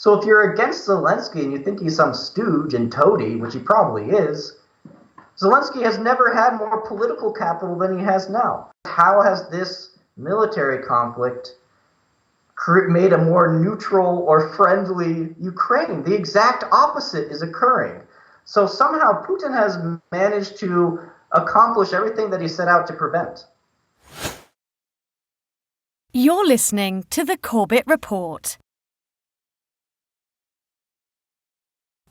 So if you're against Zelensky and you think he's some stooge and toady, which he probably is, Zelensky has never had more political capital than he has now. How has this military conflict made a more neutral or friendly Ukraine? The exact opposite is occurring. So somehow Putin has managed to accomplish everything that he set out to prevent. You're listening to the Corbett Report.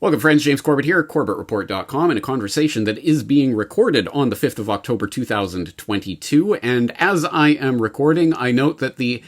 Welcome, friends. James Corbett here, CorbettReport.com, in a conversation that is being recorded on the 5th of October 2022. And as I am recording, I note that the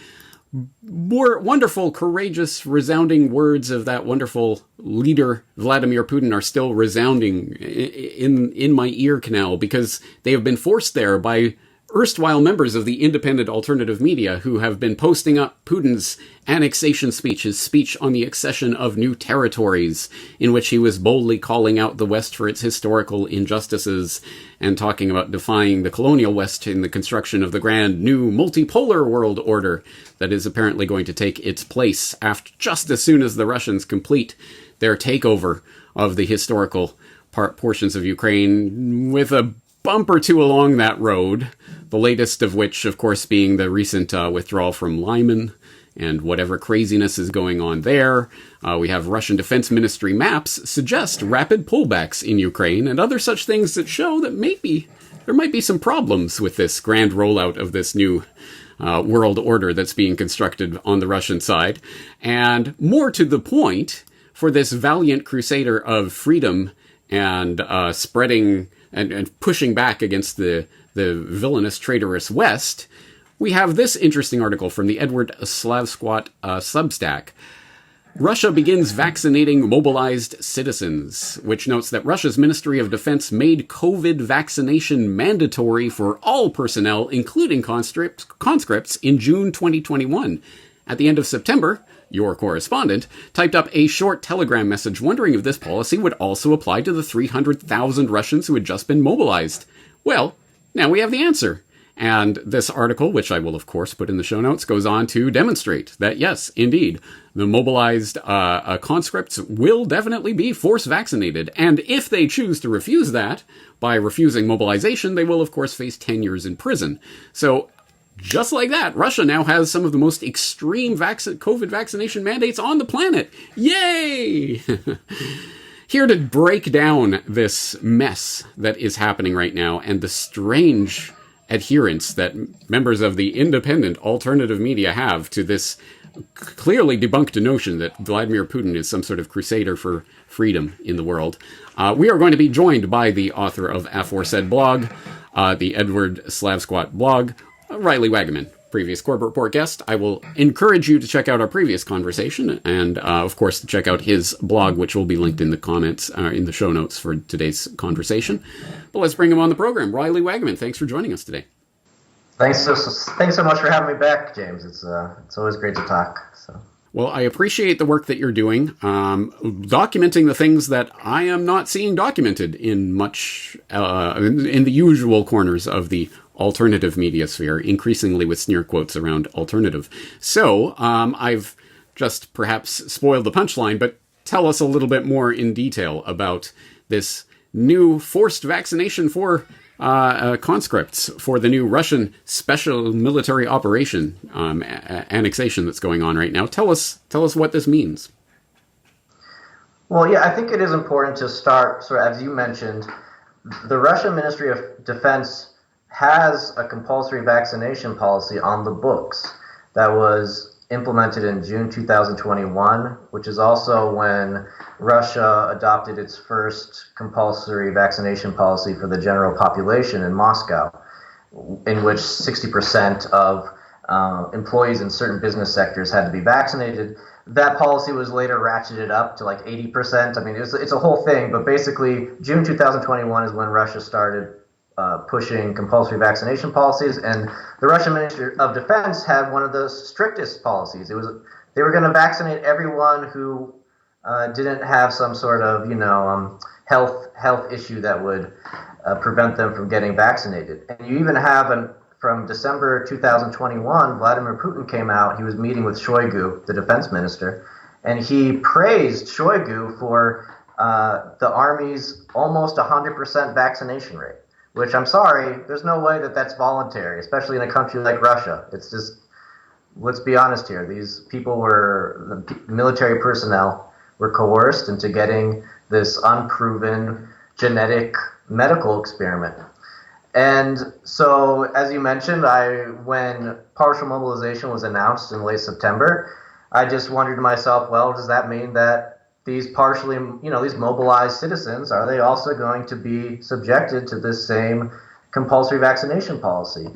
more wonderful, courageous, resounding words of that wonderful leader, Vladimir Putin, are still resounding in my ear canal, because they have been forced there by erstwhile members of the independent alternative media who have been posting up Putin's annexation speech, his speech on the accession of new territories, in which he was boldly calling out the West for its historical injustices and talking about defying the colonial West in the construction of the grand new multipolar world order that is apparently going to take its place just as soon as the Russians complete their takeover of the historical portions of Ukraine, with a bump or two along that road, the latest of which, of course, being the recent withdrawal from Lyman and whatever craziness is going on there. We have Russian Defense Ministry maps suggest rapid pullbacks in Ukraine and other such things that show that maybe there might be some problems with this grand rollout of this new world order that's being constructed on the Russian side. And more to the point, for this valiant crusader of freedom and spreading and pushing back against the villainous, traitorous West, we have this interesting article from the Edward Slavsquat Substack. Russia begins vaccinating mobilized citizens, which notes that Russia's Ministry of Defense made COVID vaccination mandatory for all personnel, including conscripts, in June 2021. At the end of September, your correspondent typed up a short telegram message wondering if this policy would also apply to the 300,000 Russians who had just been mobilized. Well, now we have the answer. And this article, which I will of course put in the show notes, goes on to demonstrate that yes, indeed, the mobilized conscripts will definitely be force vaccinated. And if they choose to refuse that, by refusing mobilization, they will of course face 10 years in prison. So just like that, Russia now has some of the most extreme COVID vaccination mandates on the planet. Yay! Here to break down this mess that is happening right now and the strange adherence that members of the independent alternative media have to this clearly debunked notion that Vladimir Putin is some sort of crusader for freedom in the world. We are going to be joined by the author of aforesaid blog, the Edward Slavsquat blog, Riley Wagaman, previous Corbett Report guest. I will encourage you to check out our previous conversation and, of course, to check out his blog, which will be linked in the comments, in the show notes for today's conversation. But let's bring him on the program. Riley Wagaman, thanks for joining us today. Thanks so much for having me back, James. It's always great to talk. So. Well, I appreciate the work that you're doing, documenting the things that I am not seeing documented in much, in the usual corners of the alternative media sphere, increasingly with sneer quotes around alternative. So, I've just perhaps spoiled the punchline, but tell us a little bit more in detail about this new forced vaccination for conscripts for the new Russian special military operation annexation that's going on right now. Tell us what this means. Well, yeah, I think it is important to start, so as you mentioned, the Russian Ministry of Defense has a compulsory vaccination policy on the books that was implemented in June 2021, which is also when Russia adopted its first compulsory vaccination policy for the general population in Moscow, in which 60% of employees in certain business sectors had to be vaccinated. That policy was later ratcheted up to like 80%. I mean, it's a whole thing, but basically June 2021 is when Russia started pushing compulsory vaccination policies, and the Russian Ministry of Defense had one of the strictest policies. They were going to vaccinate everyone who didn't have some sort of health issue that would prevent them from getting vaccinated. And you even have from December 2021, Vladimir Putin came out. He was meeting with Shoigu, the defense minister, And he praised Shoigu for the army's almost 100% vaccination rate, which I'm sorry, there's no way that that's voluntary, especially in a country like Russia. It's just, let's be honest here. These people the military personnel were coerced into getting this unproven genetic medical experiment. And so, as you mentioned, when partial mobilization was announced in late September, I just wondered to myself, well, does that mean that these these mobilized citizens, are they also going to be subjected to this same compulsory vaccination policy?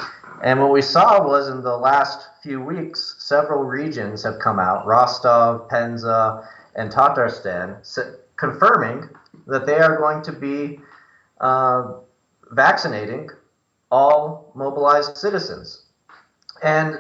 And what we saw was in the last few weeks, several regions have come out, Rostov, Penza, and Tatarstan, confirming that they are going to be vaccinating all mobilized citizens. And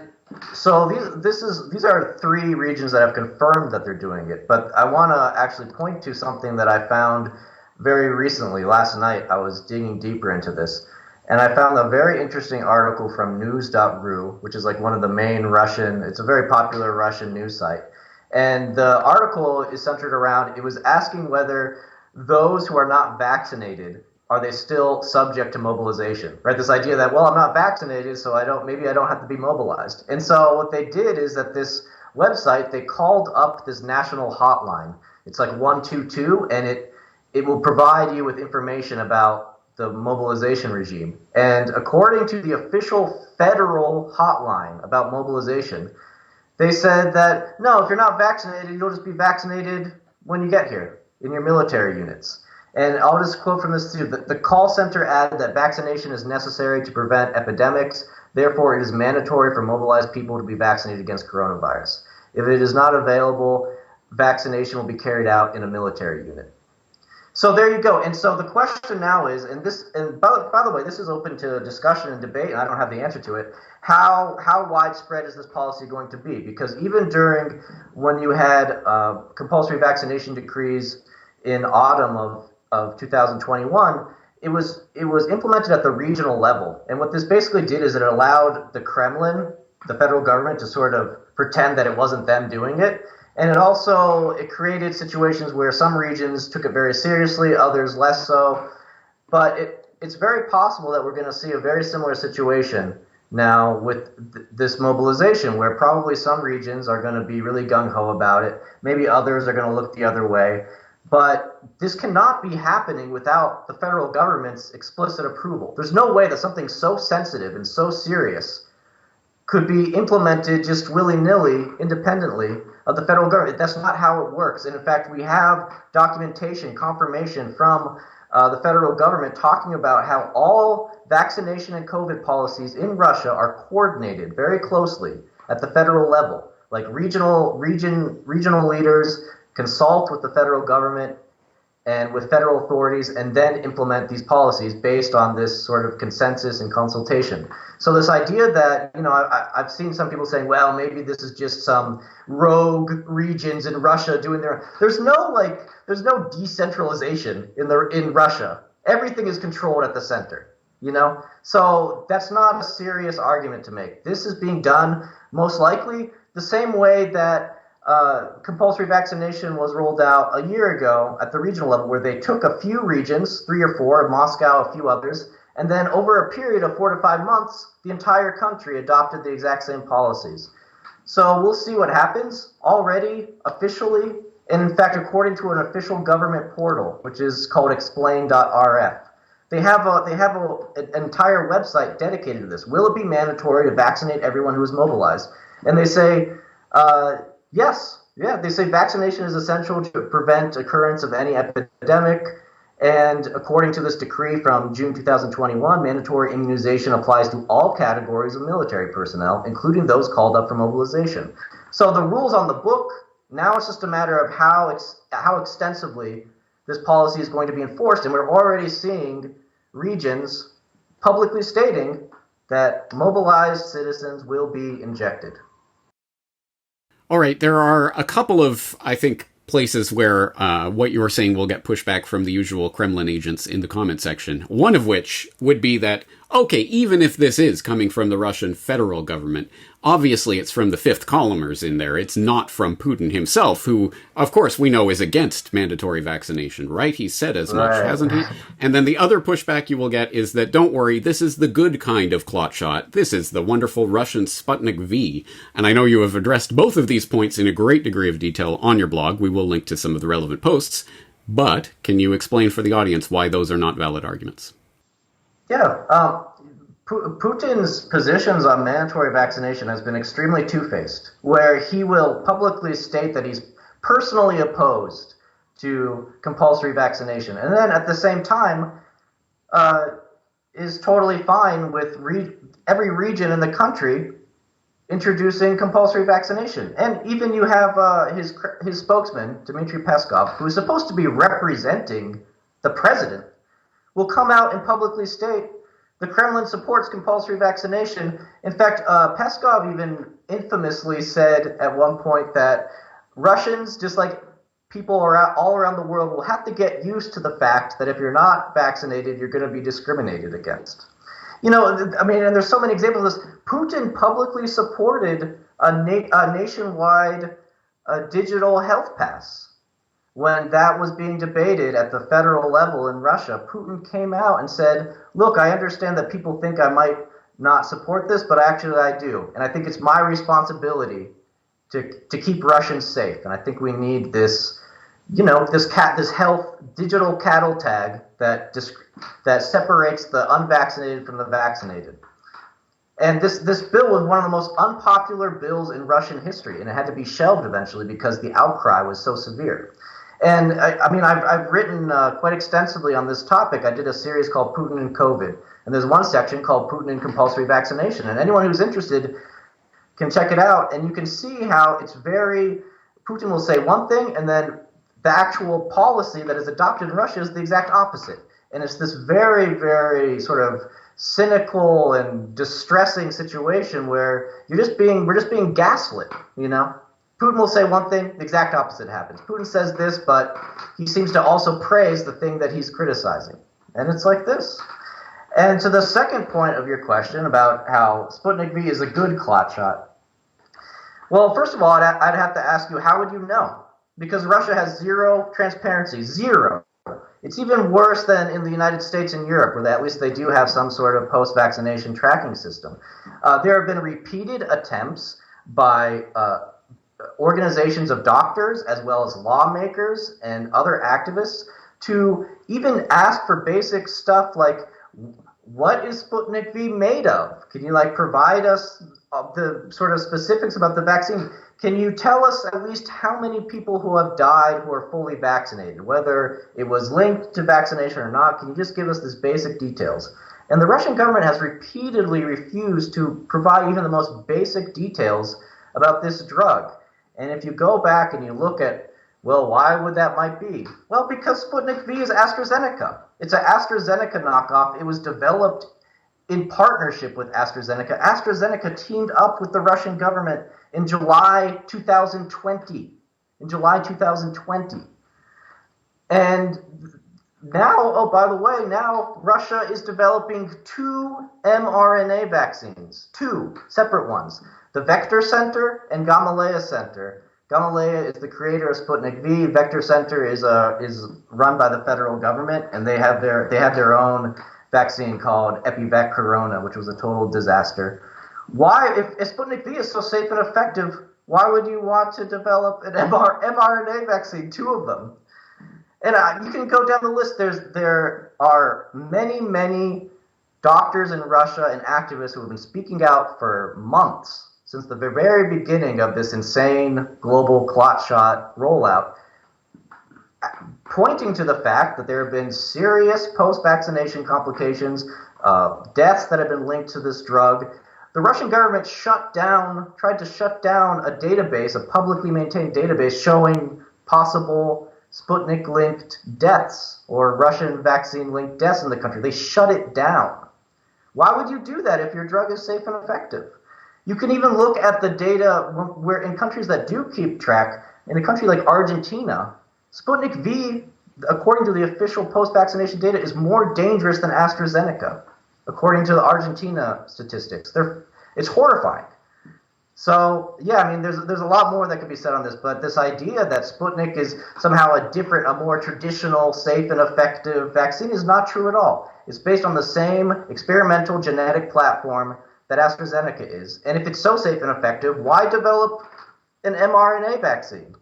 so these are 3 regions that have confirmed that they're doing it. But I want to actually point to something that I found very recently. Last night, I was digging deeper into this, and I found a very interesting article from news.ru, which is like one of the main it's a very popular Russian news site. And the article is centered around, it was asking whether those who are not vaccinated, are they still subject to mobilization, right? This idea that, well, I'm not vaccinated, so maybe I don't have to be mobilized. And so what they did is that this website, they called up this national hotline. It's like 122, and it will provide you with information about the mobilization regime. And according to the official federal hotline about mobilization, they said that, no, if you're not vaccinated, you'll just be vaccinated when you get here in your military units. And I'll just quote from this too. The call center added that vaccination is necessary to prevent epidemics. Therefore, it is mandatory for mobilized people to be vaccinated against coronavirus. If it is not available, vaccination will be carried out in a military unit. So there you go. And so the question now is, and by the way, this is open to discussion and debate, and I don't have the answer to it. How widespread is this policy going to be? Because even during when you had compulsory vaccination decrees in autumn of 2021, it was implemented at the regional level. And what this basically did is it allowed the Kremlin, the federal government, to sort of pretend that it wasn't them doing it. And it created situations where some regions took it very seriously, others less so. But it's very possible that we're going to see a very similar situation now with this mobilization, where probably some regions are going to be really gung-ho about it. Maybe others are going to look the other way. But this cannot be happening without the federal government's explicit approval. There's no way that something so sensitive and so serious could be implemented just willy-nilly, independently of the federal government. That's not how it works. And in fact, we have documentation, confirmation from the federal government talking about how all vaccination and COVID policies in Russia are coordinated very closely at the federal level. Like regional leaders consult with the federal government and with federal authorities, and then implement these policies based on this sort of consensus and consultation. So this idea that, I've seen some people saying, well, maybe this is just some rogue regions in Russia doing there's no decentralization in Russia. Everything is controlled at the center, So that's not a serious argument to make. This is being done most likely the same way that compulsory vaccination was rolled out a year ago at the regional level, where they took a few regions, 3 or 4, Moscow, a few others, and then over a period of 4 to 5 months, the entire country adopted the exact same policies. So we'll see what happens. Already, officially, and in fact, according to an official government portal, which is called explain.rf, they have an entire website dedicated to this. Will it be mandatory to vaccinate everyone who is mobilized? And they say, yes. Yeah, they say vaccination is essential to prevent occurrence of any epidemic. And according to this decree from June 2021, mandatory immunization applies to all categories of military personnel, including those called up for mobilization. So the rules on the book, now it's just a matter of how extensively this policy is going to be enforced. And we're already seeing regions publicly stating that mobilized citizens will be injected. All right, there are a couple of, I think, places where what you were saying will get pushback from the usual Kremlin agents in the comment section. One of which would be that Okay, even if this is coming from the Russian federal government, obviously it's from the fifth columners in there. It's not from Putin himself, who, of course, we know is against mandatory vaccination, right? He said as much, hasn't he? And then the other pushback you will get is that, don't worry, this is the good kind of clot shot. This is the wonderful Russian Sputnik V. And I know you have addressed both of these points in a great degree of detail on your blog. We will link to some of the relevant posts. But can you explain for the audience why those are not valid arguments? Yeah, Putin's positions on mandatory vaccination has been extremely two-faced, where he will publicly state that he's personally opposed to compulsory vaccination, and then at the same time is totally fine with every region in the country introducing compulsory vaccination. And even you have his spokesman, Dmitry Peskov, who is supposed to be representing the president, will come out and publicly state the Kremlin supports compulsory vaccination. In fact, Peskov even infamously said at one point that Russians, just like people all around the world, will have to get used to the fact that if you're not vaccinated, you're going to be discriminated against. You know, I mean, and there's so many examples of this. Putin publicly supported a nationwide digital health pass. When that was being debated at the federal level in Russia, Putin came out and said, look, I understand that people think I might not support this, but actually I do. And I think it's my responsibility to keep Russians safe. And I think we need this, this health digital cattle tag that separates the unvaccinated from the vaccinated. And this bill was one of the most unpopular bills in Russian history, and it had to be shelved eventually because the outcry was so severe. And I've written quite extensively on this topic. I did a series called Putin and COVID, and there's one section called Putin and compulsory vaccination. And anyone who's interested can check it out, and you can see how Putin will say one thing, and then the actual policy that is adopted in Russia is the exact opposite. And it's this very, very sort of cynical and distressing situation where we're just being gaslit, you know? Putin will say one thing, the exact opposite happens. Putin says this, but he seems to also praise the thing that he's criticizing. And it's like this. And to the second point of your question about how Sputnik V is a good clot shot, well, first of all, I'd have to ask you, how would you know? Because Russia has zero transparency, zero. It's even worse than in the United States and Europe, where at least they do have some sort of post-vaccination tracking system. There have been repeated attempts by organizations of doctors as well as lawmakers and other activists to even ask for basic stuff like, what is Sputnik V made of? Can you provide us the sort of specifics about the vaccine? Can you tell us at least how many people who have died who are fully vaccinated, whether it was linked to vaccination or not? Can you just give us these basic details? And the Russian government has repeatedly refused to provide even the most basic details about this drug. And if you go back and you look at, well, why would that might be? Well, because Sputnik V is AstraZeneca. It's an AstraZeneca knockoff. It was developed in partnership with AstraZeneca. AstraZeneca teamed up with the Russian government in July 2020. And now, oh, by the way, now Russia is developing 2 mRNA vaccines, 2 separate ones. The Vector Center and Gamaleya Center. Gamaleya is the creator of Sputnik V. Vector Center is run by the federal government, and they have their own vaccine called Epivec Corona, which was a total disaster. Why, if Sputnik V is so safe and effective, why would you want to develop an mRNA vaccine, 2 of them? And you can go down the list. There are many, many doctors in Russia and activists who have been speaking out for months, since the very beginning of this insane global clot shot rollout, pointing to the fact that there have been serious post-vaccination complications, deaths that have been linked to this drug. The Russian government tried to shut down a database, a publicly maintained database showing possible Sputnik-linked deaths or Russian vaccine-linked deaths in the country. They shut it down. Why would you do that if your drug is safe and effective? You can even look at the data where in countries that do keep track, in a country like Argentina, Sputnik V, according to the official post-vaccination data, is more dangerous than AstraZeneca. according to the Argentina statistics. It's horrifying. So, yeah, I mean, there's a lot more that could be said on this, but this idea that Sputnik is somehow a more traditional, safe, and effective vaccine is not true at all. It's based on the same experimental genetic platform that AstraZeneca is. And if it's so safe and effective, why develop an mRNA vaccine?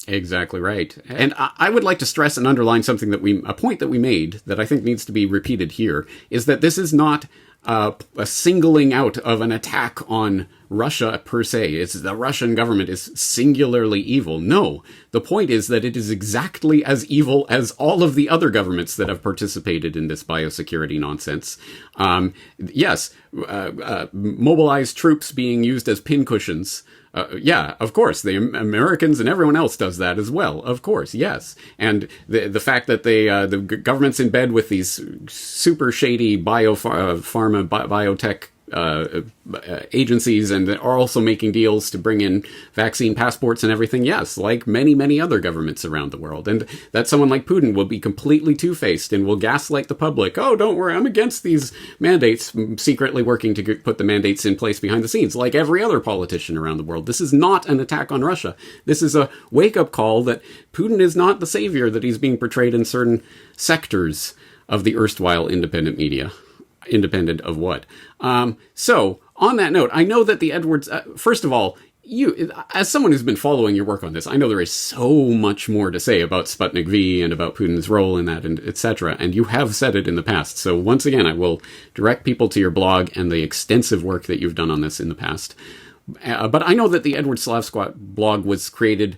Exactly right. And I would like to stress and underline a point that we made that I think needs to be repeated here, is that this is not a singling out of an attack on Russia per se. It's the Russian government is singularly evil. No, the point is that it is exactly as evil as all of the other governments that have participated in this biosecurity nonsense. Yes, mobilized troops being used as pincushions. Yeah, of course, the Americans and everyone else does that as well. Of course, yes. And the fact that the government's in bed with these super shady biotech agencies and are also making deals to bring in vaccine passports and everything. Yes, like many, many other governments around the world. And that someone like Putin will be completely two-faced and will gaslight the public. Oh, don't worry, I'm against these mandates, secretly working to put the mandates in place behind the scenes, like every other politician around the world. This is not an attack on Russia. This is a wake-up call that Putin is not the savior that he's being portrayed in certain sectors of the erstwhile independent media. Independent of what? So, on that note, I know that the Edwards... first of all, you, as someone who's been following your work on this, I know there is so much more to say about Sputnik V and about Putin's role in that, and etc. And you have said it in the past. So once again, I will direct people to your blog and the extensive work that you've done on this in the past. But I know that the Edward Slav Squad blog was created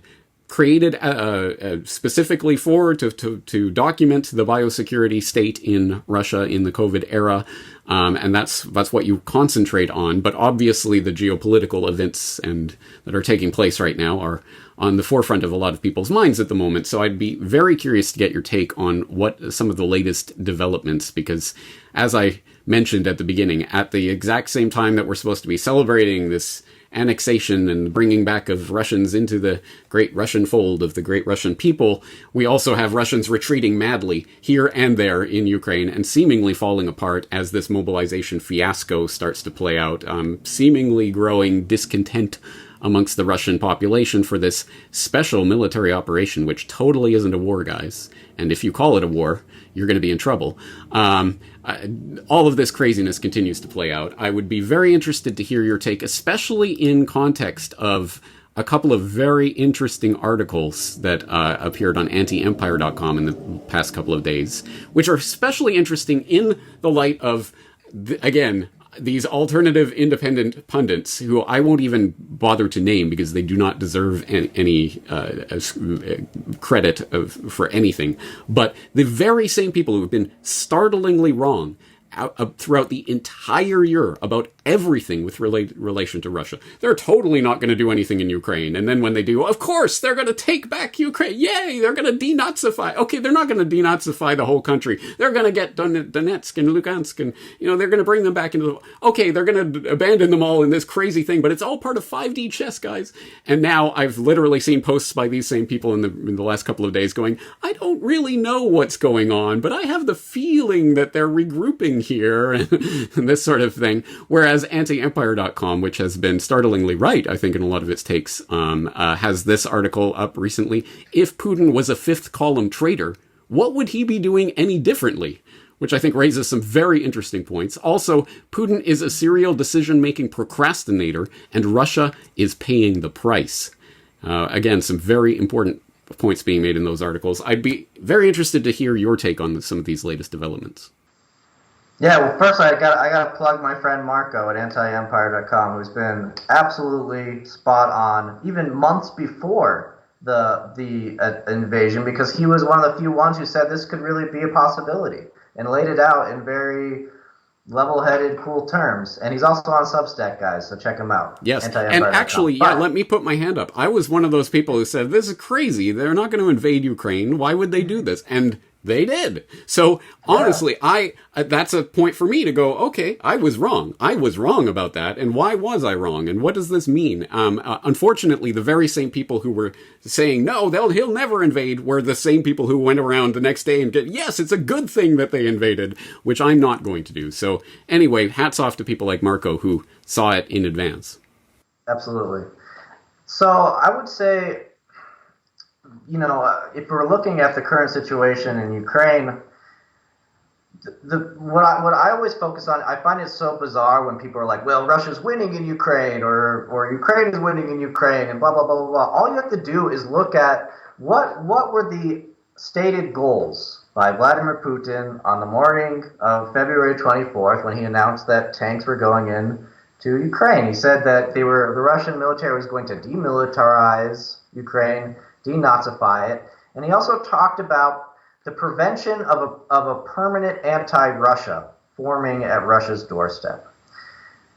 specifically to document the biosecurity state in Russia in the COVID era, and that's what you concentrate on. But obviously, the geopolitical events that are taking place right now are on the forefront of a lot of people's minds at the moment. So I'd be very curious to get your take on what some of the latest developments, because as I mentioned at the beginning, at the exact same time that we're supposed to be celebrating this annexation and bringing back of Russians into the great Russian fold of the great Russian people, we also have Russians retreating madly here and there in Ukraine and seemingly falling apart as this mobilization fiasco starts to play out, seemingly growing discontent amongst the Russian population for this special military operation, which totally isn't a war, guys. And if you call it a war, you're going to be in trouble. All of this craziness continues to play out. I would be very interested to hear your take, especially in context of a couple of very interesting articles that appeared on antiempire.com in the past couple of days, which are especially interesting in the light of, again, these alternative independent pundits who I won't even bother to name because they do not deserve any credit for anything. But the very same people who have been startlingly wrong throughout the entire year about everything with relation to Russia. They're totally not going to do anything in Ukraine. And then when they do, of course, they're going to take back Ukraine. Yay, they're going to denazify. Okay, they're not going to denazify the whole country. They're going to get Donetsk and Lugansk and, they're going to bring them back into the... Okay, they're going to abandon them all in this crazy thing, but it's all part of 5D chess, guys. And now I've literally seen posts by these same people in the last couple of days going, I don't really know what's going on, but I have the feeling that they're regrouping here and this sort of thing. Whereas antiempire.com, which has been startlingly right, I think, in a lot of its takes, has this article up recently. If Putin was a fifth column traitor, what would he be doing any differently? Which I think raises some very interesting points. Also, Putin is a serial decision-making procrastinator, and Russia is paying the price. Again, some very important points being made in those articles. I'd be very interested to hear your take on some of these latest developments. Yeah, well, first I got to plug my friend Marco at antiempire.com, who's been absolutely spot on, even months before the invasion, because he was one of the few ones who said this could really be a possibility and laid it out in very level-headed, cool terms. And he's also on Substack, guys, so check him out. Yes, and actually, let me put my hand up. I was one of those people who said, this is crazy. They're not going to invade Ukraine. Why would they do this? And They did. So honestly, that's a point for me to go, okay, I was wrong. I was wrong about that. And why was I wrong? And what does this mean? Unfortunately, the very same people who were saying, no, he'll never invade, were the same people who went around the next day and yes, it's a good thing that they invaded, which I'm not going to do. So anyway, hats off to people like Marco who saw it in advance. Absolutely. So I would say, if we're looking at the current situation in Ukraine, what I always focus on, I find it so bizarre when people are like, well, Russia's winning in Ukraine, or Ukraine is winning in Ukraine, and blah, blah, blah, blah, blah. All you have to do is look at what were the stated goals by Vladimir Putin on the morning of February 24th when he announced that tanks were going in to Ukraine. He said that the Russian military was going to demilitarize Ukraine, denazify it, and he also talked about the prevention of a permanent anti-Russia forming at Russia's doorstep.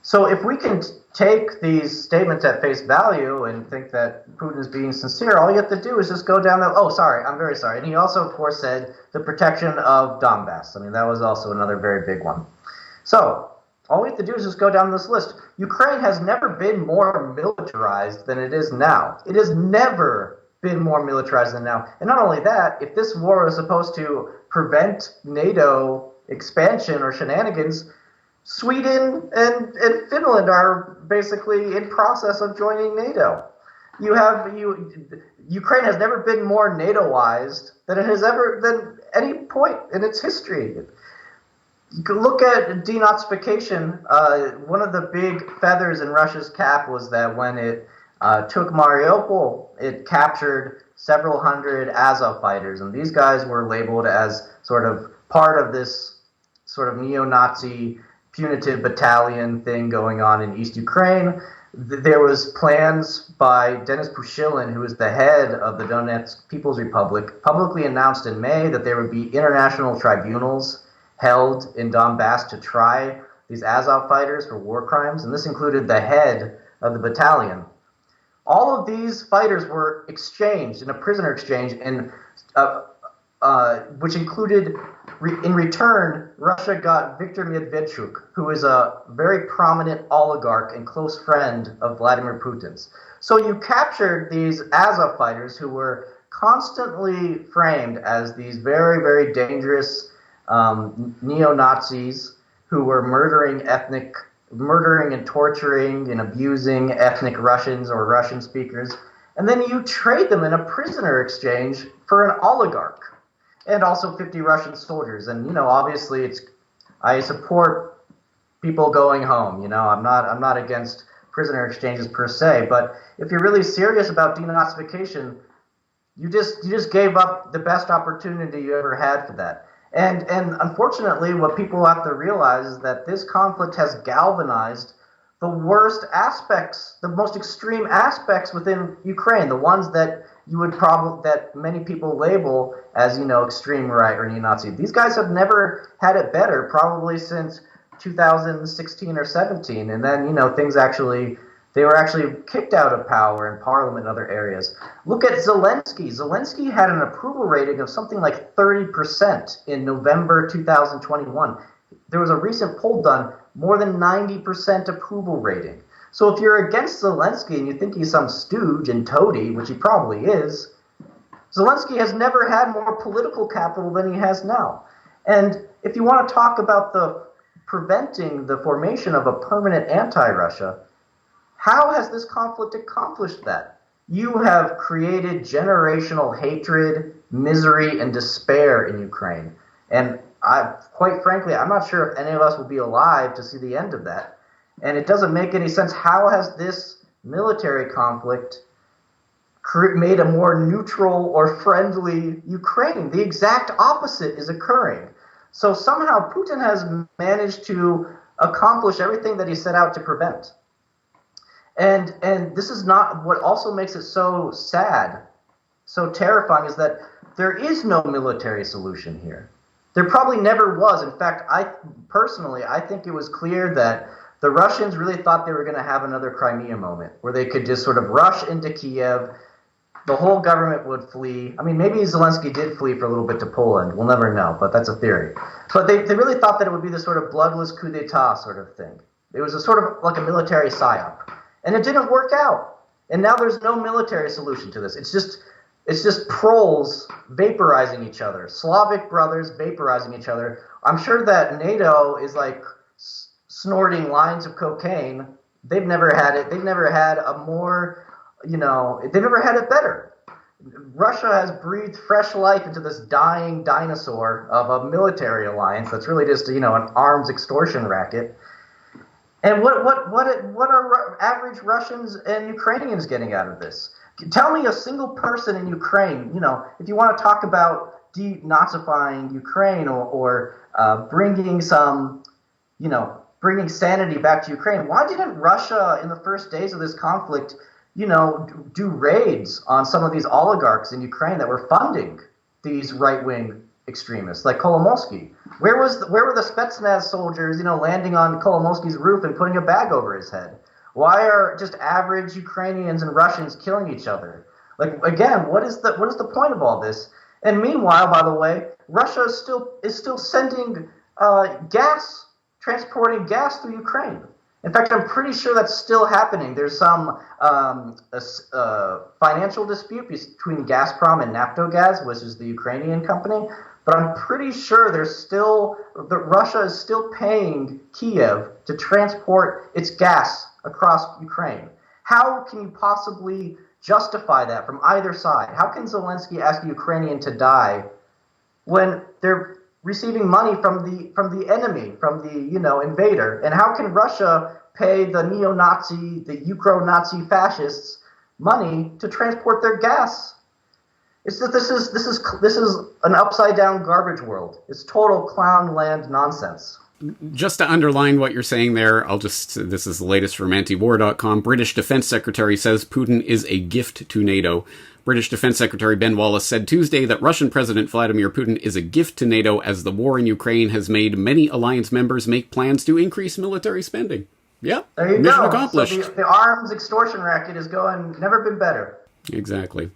So if we can take these statements at face value and think that Putin is being sincere, all you have to do is just go down I'm very sorry. And he also, of course, said the protection of Donbass. I mean, that was also another very big one. So all we have to do is just go down this list. Ukraine has never been more militarized than it is now. It has never been more militarized than now. And not only that, if this war is supposed to prevent NATO expansion or shenanigans, Sweden and Finland are basically in process of joining NATO. Ukraine has never been more NATO-ized than any point in its history. You can look at denazification. One of the big feathers in Russia's cap was that when it took Mariupol, it captured several hundred Azov fighters, and these guys were labeled as sort of part of this sort of neo-Nazi punitive battalion thing going on in East Ukraine. There was plans by Denis Pushilin, who is the head of the Donetsk People's Republic, publicly announced in May that there would be international tribunals held in Donbass to try these Azov fighters for war crimes, and this included the head of the battalion. All of these fighters were exchanged in a prisoner exchange, and which included, in return, Russia got Viktor Medvedchuk, who is a very prominent oligarch and close friend of Vladimir Putin's. So you captured these Azov fighters who were constantly framed as these very, very dangerous neo-Nazis who were murdering and torturing and abusing ethnic Russians or Russian speakers, and then you trade them in a prisoner exchange for an oligarch and also 50 Russian soldiers. And obviously I support people going home. I'm not against prisoner exchanges per se, but if you're really serious about denazification, you just gave up the best opportunity you ever had for that. And unfortunately, what people have to realize is that this conflict has galvanized the worst aspects, the most extreme aspects within Ukraine, the ones that that many people label as, extreme right or neo-Nazi. These guys have never had it better, probably since 2016 or 17. And then, they were actually kicked out of power in parliament and other areas. Look at Zelensky. Zelensky had an approval rating of something like 30% in November 2021. There was a recent poll done, more than 90% approval rating. So if you're against Zelensky and you think he's some stooge and toady, which he probably is, Zelensky has never had more political capital than he has now. And if you want to talk about preventing the formation of a permanent anti-Russia, how has this conflict accomplished that? You have created generational hatred, misery, and despair in Ukraine. And quite frankly, I'm not sure if any of us will be alive to see the end of that. And it doesn't make any sense. How has this military conflict made a more neutral or friendly Ukraine? The exact opposite is occurring. So somehow Putin has managed to accomplish everything that he set out to prevent. And this is not what also makes it so sad, so terrifying, is that there is no military solution here. There probably never was. In fact, I think it was clear that the Russians really thought they were going to have another Crimea moment where they could just sort of rush into Kiev, the whole government would flee. I mean, maybe Zelensky did flee for a little bit to Poland. We'll never know, but that's a theory. But they really thought that it would be this sort of bloodless coup d'etat sort of thing. It was a sort of like a military psyop. And it didn't work out. And now there's no military solution to this. It's just proles vaporizing each other, Slavic brothers vaporizing each other. I'm sure that NATO is like snorting lines of cocaine. They've never had it. They've never had a more, they've never had it better. Russia has breathed fresh life into this dying dinosaur of a military alliance that's really just, an arms extortion racket. And what are average Russians and Ukrainians getting out of this? Tell me a single person in Ukraine, if you want to talk about denazifying Ukraine or bringing some, bringing sanity back to Ukraine, why didn't Russia in the first days of this conflict, do raids on some of these oligarchs in Ukraine that were funding these right-wing extremists like Kolomoisky? Where were the Spetsnaz soldiers, landing on Kolomoisky's roof and putting a bag over his head? Why are just average Ukrainians and Russians killing each other? Like, again, what is the point of all this? And meanwhile, by the way, Russia is still sending gas, transporting gas through Ukraine. In fact, I'm pretty sure that's still happening. There's some financial dispute between Gazprom and Naftogaz, which is the Ukrainian company. But I'm pretty sure Russia is still paying Kiev to transport its gas across Ukraine. How can you possibly justify that from either side? How can Zelensky ask a Ukrainian to die when they're receiving money from the enemy, from the invader? And how can Russia pay the neo-Nazi, the Ukro-Nazi fascists money to transport their gas? It's that this is an upside down garbage world. It's total clown land nonsense. Just to underline what you're saying there, this is the latest from antiwar.com. British Defense Secretary says Putin is a gift to NATO. British Defense Secretary Ben Wallace said Tuesday that Russian President Vladimir Putin is a gift to NATO as the war in Ukraine has made many alliance members make plans to increase military spending. Yep, there you mission go. accomplished. So the arms extortion racket is going, never been better. Exactly.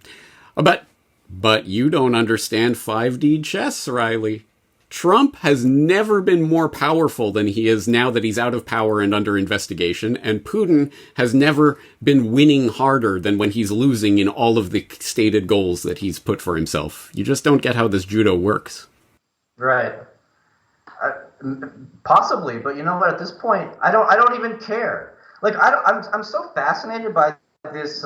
But you don't understand 5D chess, Riley. Trump has never been more powerful than he is now that he's out of power and under investigation, and Putin has never been winning harder than when he's losing in all of the stated goals that he's put for himself. You just don't get how this judo works. Right. Possibly, but you know what? At this point, I don't even care. Like, I'm so fascinated by this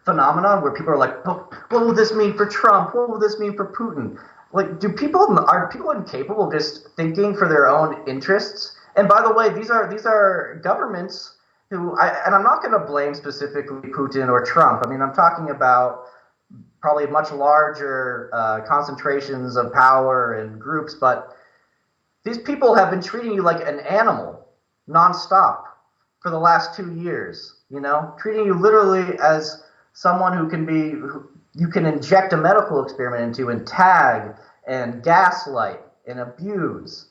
phenomenon where people are like, oh, what will this mean for Trump? What will this mean for Putin? Like, are people incapable of just thinking for their own interests? And by the way, these are governments who, and I'm not going to blame specifically Putin or Trump. I mean, I'm talking about probably much larger concentrations of power and groups, but these people have been treating you like an animal nonstop for the last 2 years, treating you literally as someone who you can inject a medical experiment into and tag and gaslight and abuse.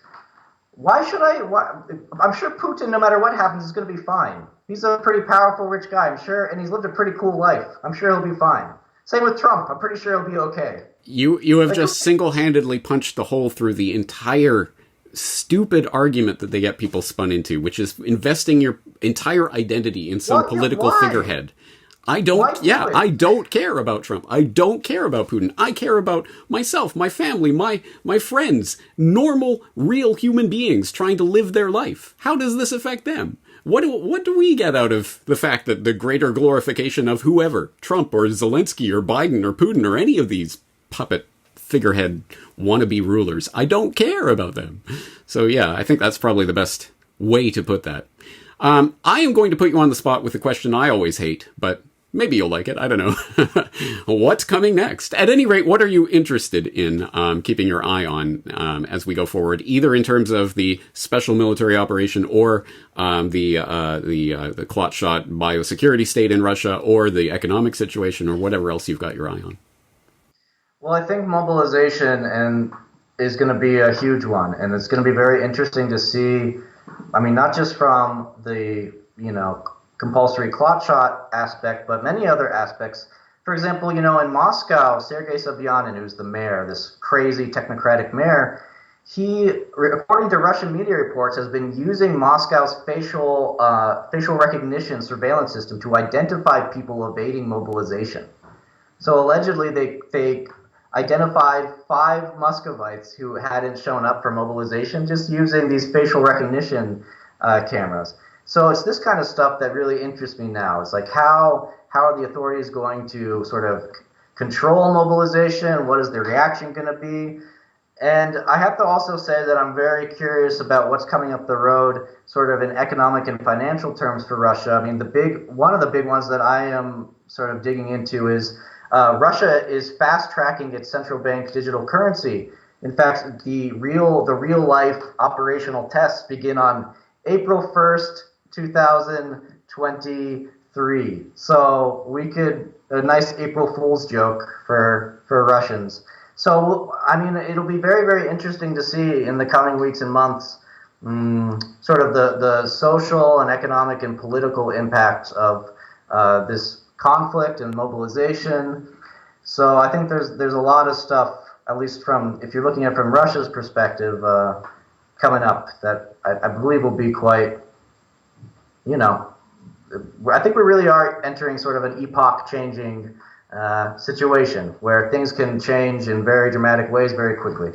I'm sure Putin, no matter what happens, is going to be fine. He's a pretty powerful, rich guy, I'm sure, and he's lived a pretty cool life. I'm sure he'll be fine. Same with Trump. I'm pretty sure he'll be okay. You have just single-handedly punched the hole through the entire stupid argument that they get people spun into, which is investing your entire identity in some political figurehead. I don't care about Trump. I don't care about Putin. I care about myself, my family, my friends, normal, real human beings trying to live their life. How does this affect them? What do we get out of the fact that the greater glorification of whoever, Trump or Zelensky or Biden or Putin or any of these puppet figurehead wannabe rulers? I don't care about them. So yeah, I think that's probably the best way to put that. I am going to put you on the spot with a question I always hate, but maybe you'll like it. I don't know. What's coming next? At any rate, what are you interested in keeping your eye on as we go forward, either in terms of the special military operation or the clot shot biosecurity state in Russia or the economic situation or whatever else you've got your eye on? Well, I think mobilization is going to be a huge one, and it's going to be very interesting to see. I mean, not just from the compulsory clot shot aspect, but many other aspects. for example, in Moscow, Sergei Sobyanin, who's the mayor, this crazy technocratic mayor, he, according to Russian media reports, has been using Moscow's facial recognition surveillance system to identify people evading mobilization. So allegedly, they identified 5 Muscovites who hadn't shown up for mobilization just using these facial recognition cameras. So it's this kind of stuff that really interests me now. It's like how are the authorities going to sort of control mobilization? What is the reaction going to be? And I have to also say that I'm very curious about what's coming up the road, sort of in economic and financial terms for Russia. I mean, one of the big ones that I am sort of digging into is Russia is fast-tracking its central bank digital currency. In fact, the real-life operational tests begin on April 1st, 2023. So we could, a nice April Fool's joke for Russians. So, I mean, it'll be very, very interesting to see in the coming weeks and months sort of the social and economic and political impacts of this conflict and mobilization. So I think there's a lot of stuff, at least if you're looking at it from Russia's perspective, coming up that I believe will be quite, I think we really are entering sort of an epoch-changing situation where things can change in very dramatic ways very quickly.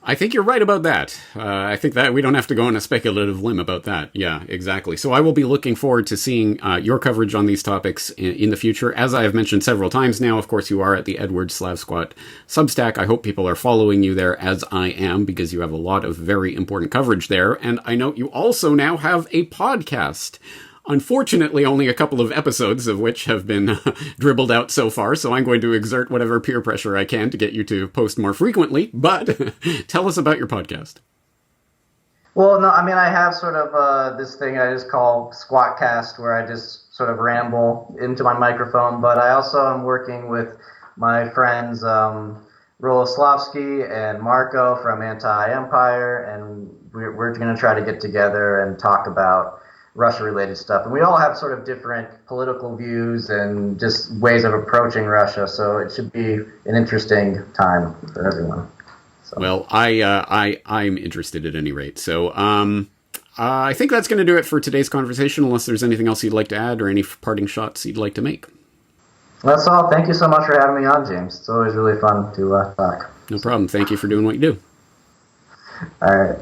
I think you're right about that. I think that we don't have to go on a speculative limb about that. Yeah, exactly. So I will be looking forward to seeing your coverage on these topics in the future. As I have mentioned several times now, of course, you are at the Edward Slavsquat Substack. I hope people are following you there, as I am, because you have a lot of very important coverage there. And I know you also now have a podcast. Unfortunately, only a couple of episodes of which have been dribbled out so far, so I'm going to exert whatever peer pressure I can to get you to post more frequently, but tell us about your podcast. Well, no, I mean, I have sort of this thing I just call Squatcast, where I just sort of ramble into my microphone, but I also am working with my friends Roloslavsky and Marco from Anti-Empire, and we're going to try to get together and talk about Russia-related stuff. And we all have sort of different political views and just ways of approaching Russia, so it should be an interesting time for everyone. So. Well, I'm interested at any rate. So I think that's going to do it for today's conversation, unless there's anything else you'd like to add or any parting shots you'd like to make. That's all. Thank you so much for having me on, James. It's always really fun to talk. No problem. Thank you for doing what you do. All right.